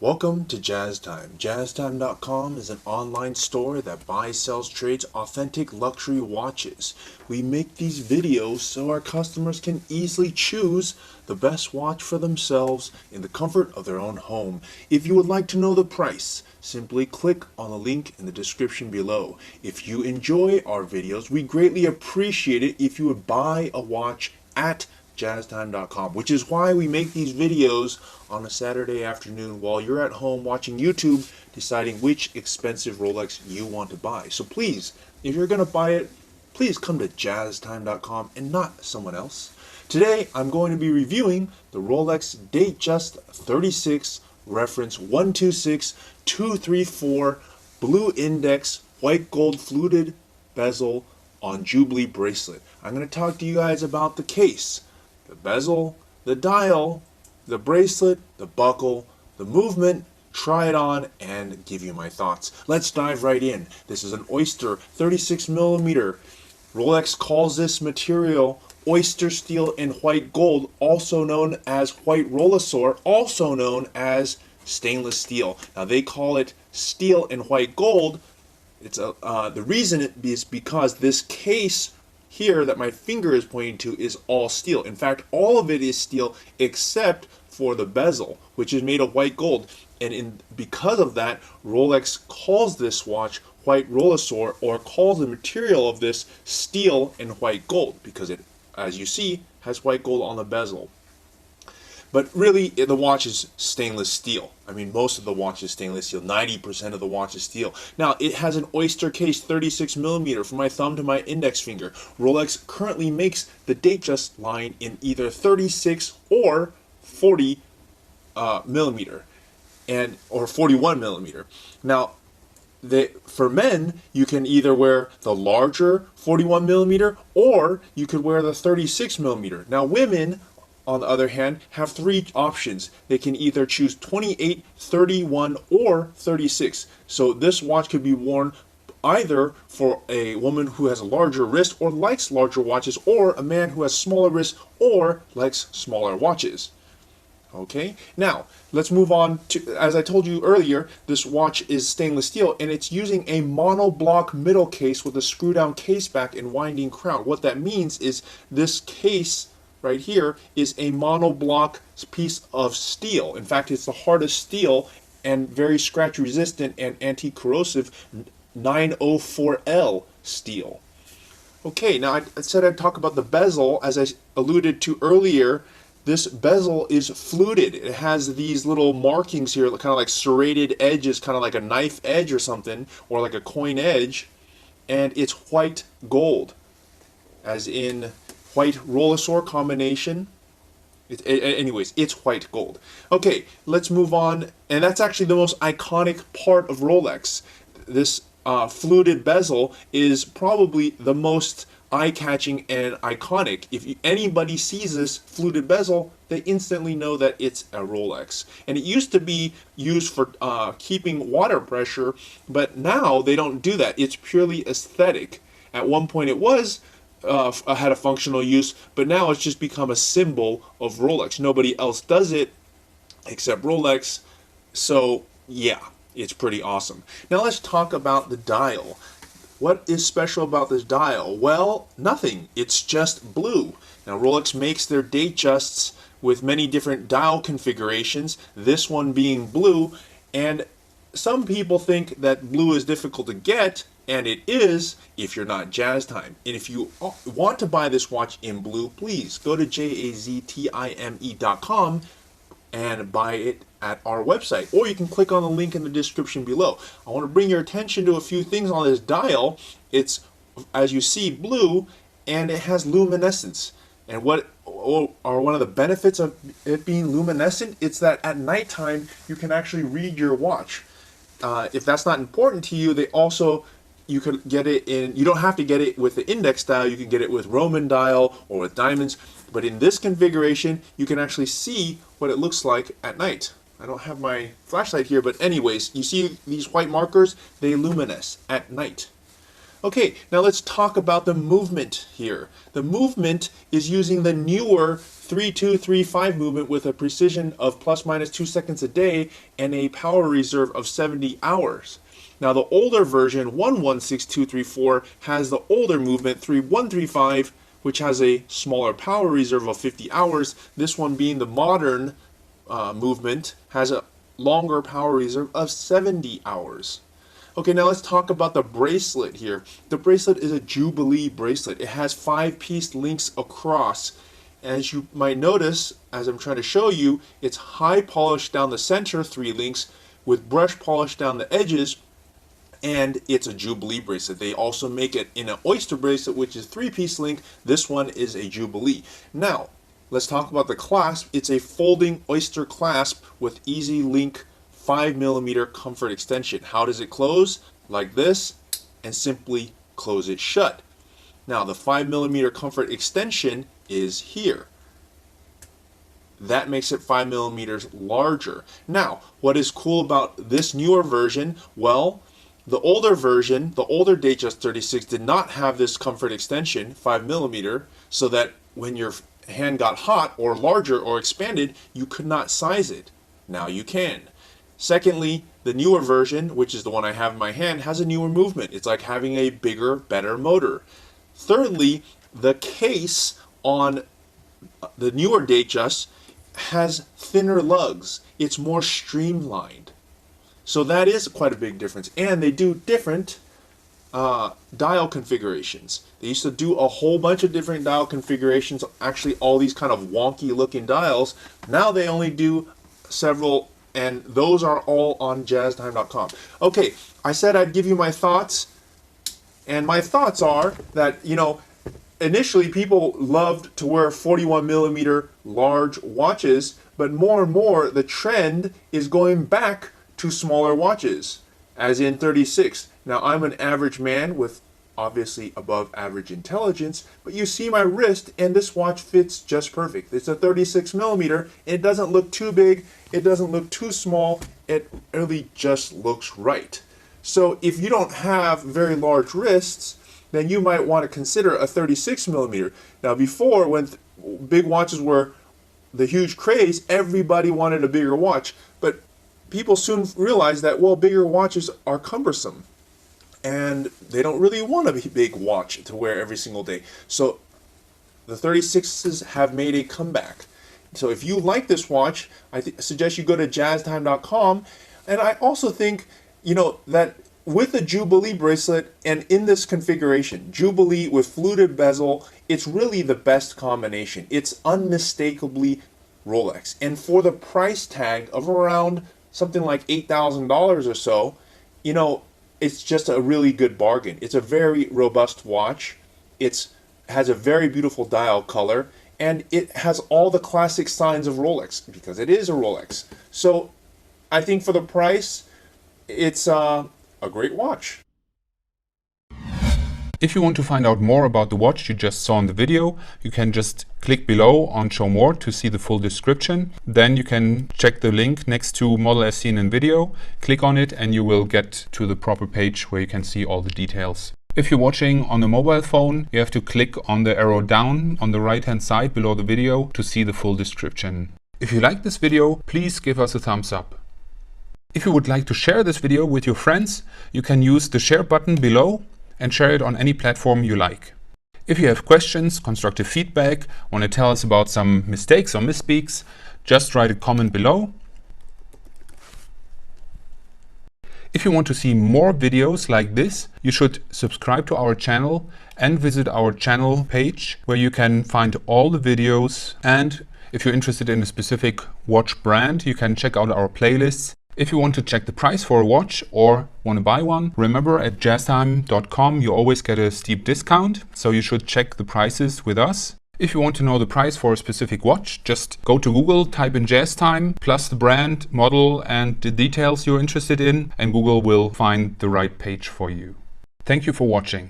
Welcome to Jazz Time. JazzTime.com is an online store that buys, sells, trades authentic luxury watches. We make these videos so our customers can easily choose the best watch for themselves in the comfort of their own home. If you would like to know the price, simply click on the link in the description below. If you enjoy our videos, we greatly appreciate it if you would buy a watch at jazztime.com, which is why we make these videos on a Saturday afternoon while you're at home watching YouTube, deciding which expensive Rolex you want to buy. So please, if you're going to buy it, please come to jazztime.com and not someone else. Today, I'm going to be reviewing the Rolex Datejust 36 reference 126234 blue index white gold fluted bezel on Jubilee bracelet. I'm going to talk to you guys about the case, the bezel, the dial, the bracelet, the buckle, the movement, try it on, and give you my thoughts. Let's dive right in. This is an oyster 36mm. Rolex calls this material oyster steel and white gold, also known as white Rolesaur, also known as stainless steel. Now they call it steel and white gold. It's the reason is because this case here that my finger is pointing to is all steel. In fact, all of it is steel except for the bezel, which is made of white gold. And because of that, Rolex calls this watch white Rolesaur, or calls the material of this steel and white gold, because it, as you see, has white gold on the bezel. But really, the watch is stainless steel. I mean, most of the watch is stainless steel. 90% of the watch is steel. Now, it has an oyster case 36mm from my thumb to my index finger. Rolex currently makes the Datejust line in either 36 or 40 millimeter, or 41 millimeter. Now, for men, you can either wear the larger 41 millimeter or you could wear the 36 millimeter. Now, women, on the other hand, have three options. They can either choose 28, 31, or 36. So this watch could be worn either for a woman who has a larger wrist or likes larger watches, or a man who has smaller wrists or likes smaller watches. Okay, now let's move on to, as I told you earlier, this watch is stainless steel and it's using a monoblock middle case with a screw down case back and winding crown. What that means is this case right here is a monoblock piece of steel. In fact, it's the hardest steel and very scratch resistant and anti-corrosive 904L steel. Okay, now I said I'd talk about the bezel. As I alluded to earlier, this bezel is fluted. It has these little markings here, kind of like serrated edges, kind of like a knife edge or something, or like a coin edge, and it's white gold, as in white Rolesaur combination. Anyways, it's white gold. Okay, let's move on. And that's actually the most iconic part of Rolex. This fluted bezel is probably the most eye-catching and iconic. If anybody sees this fluted bezel, they instantly know that it's a Rolex. And it used to be used for keeping water pressure, but now they don't do that. It's purely aesthetic. At one point it was had a functional use, but now it's just become a symbol of Rolex. Nobody else does it except Rolex. So yeah, it's pretty awesome. Now let's talk about the dial. What is special about this dial? Well, nothing. It's just blue. Now Rolex makes their Datejusts with many different dial configurations, this one being blue, and some people think that blue is difficult to get, and it is if you're not Jazz Time. And if you want to buy this watch in blue, please go to jazztime.com and buy it at our website, or you can click on the link in the description below. I want to bring your attention to a few things on this dial. It's, as you see, blue, and it has luminescence. And what are one of the benefits of it being luminescent? It's that at nighttime you can actually read your watch. If that's not important to you, you could get it in, you don't have to get it with the index dial, you can get it with Roman dial or with diamonds, but in this configuration you can actually see what it looks like at night. I don't have my flashlight here, but anyways, you see these white markers, they luminesce at night. Okay, now let's talk about the movement here. The movement is using the newer 3235 movement with a precision of plus minus 2 seconds a day and a power reserve of 70 hours. Now the older version 116234 has the older movement 3135, which has a smaller power reserve of 50 hours. This one, being the modern movement, has a longer power reserve of 70 hours. Okay, now let's talk about the bracelet here. The bracelet is a Jubilee bracelet. It has 5-piece links across. As you might notice, as I'm trying to show you, it's high polish down the center, 3 links, with brush polish down the edges, and it's a Jubilee bracelet. They also make it in an oyster bracelet, which is 3-piece link. This one is a Jubilee. Now, let's talk about the clasp. It's a folding oyster clasp with easy link 5mm comfort extension. How does it close? Like this, and simply close it shut. Now the 5mm comfort extension is here. That makes it 5mm larger. Now, what is cool about this newer version? Well, the older version, the older Datejust 36, did not have this comfort extension, 5mm, so that when your hand got hot or larger or expanded, you could not size it. Now you can. Secondly, the newer version, which is the one I have in my hand, has a newer movement. It's like having a bigger, better motor. Thirdly, the case on the newer Datejust has thinner lugs. It's more streamlined. So that is quite a big difference. And they do different dial configurations. They used to do a whole bunch of different dial configurations, actually all these kind of wonky looking dials. Now they only do several, and those are all on jazztime.com. Okay, I said I'd give you my thoughts, and my thoughts are that, you know, initially people loved to wear 41mm large watches, but more and more the trend is going back to smaller watches, as in 36. Now I'm an average man with obviously above average intelligence, but you see my wrist and this watch fits just perfect. It's a 36mm. It doesn't look too big, it doesn't look too small, it really just looks right. So if you don't have very large wrists, then you might want to consider a 36mm. Now before, when big watches were the huge craze, everybody wanted a bigger watch, but people soon realized that, well, bigger watches are cumbersome, and they don't really want a big watch to wear every single day. So the 36s have made a comeback. So if you like this watch, I suggest you go to jazztime.com. And I also think, you know, that with the Jubilee bracelet and in this configuration, Jubilee with fluted bezel, it's really the best combination. It's unmistakably Rolex. And for the price tag of around something like $8,000 or so, you know, it's just a really good bargain. It's a very robust watch. It has a very beautiful dial color, and it has all the classic signs of Rolex because it is a Rolex. So I think for the price, it's a great watch. If you want to find out more about the watch you just saw in the video, you can just click below on Show More to see the full description. Then you can check the link next to model as seen in video, click on it, and you will get to the proper page where you can see all the details. If you're watching on a mobile phone, you have to click on the arrow down on the right hand side below the video to see the full description. If you like this video, please give us a thumbs up. If you would like to share this video with your friends, you can use the share button below and share it on any platform you like. If you have questions, constructive feedback, want to tell us about some mistakes or misspeaks, just write a comment below. If you want to see more videos like this, you should subscribe to our channel and visit our channel page where you can find all the videos. And if you're interested in a specific watch brand, you can check out our playlists. If you want to check the price for a watch or want to buy one, remember at jazztime.com you always get a steep discount, so you should check the prices with us. If you want to know the price for a specific watch, just go to Google, type in JazzTime, plus the brand, model and the details you're interested in, and Google will find the right page for you. Thank you for watching.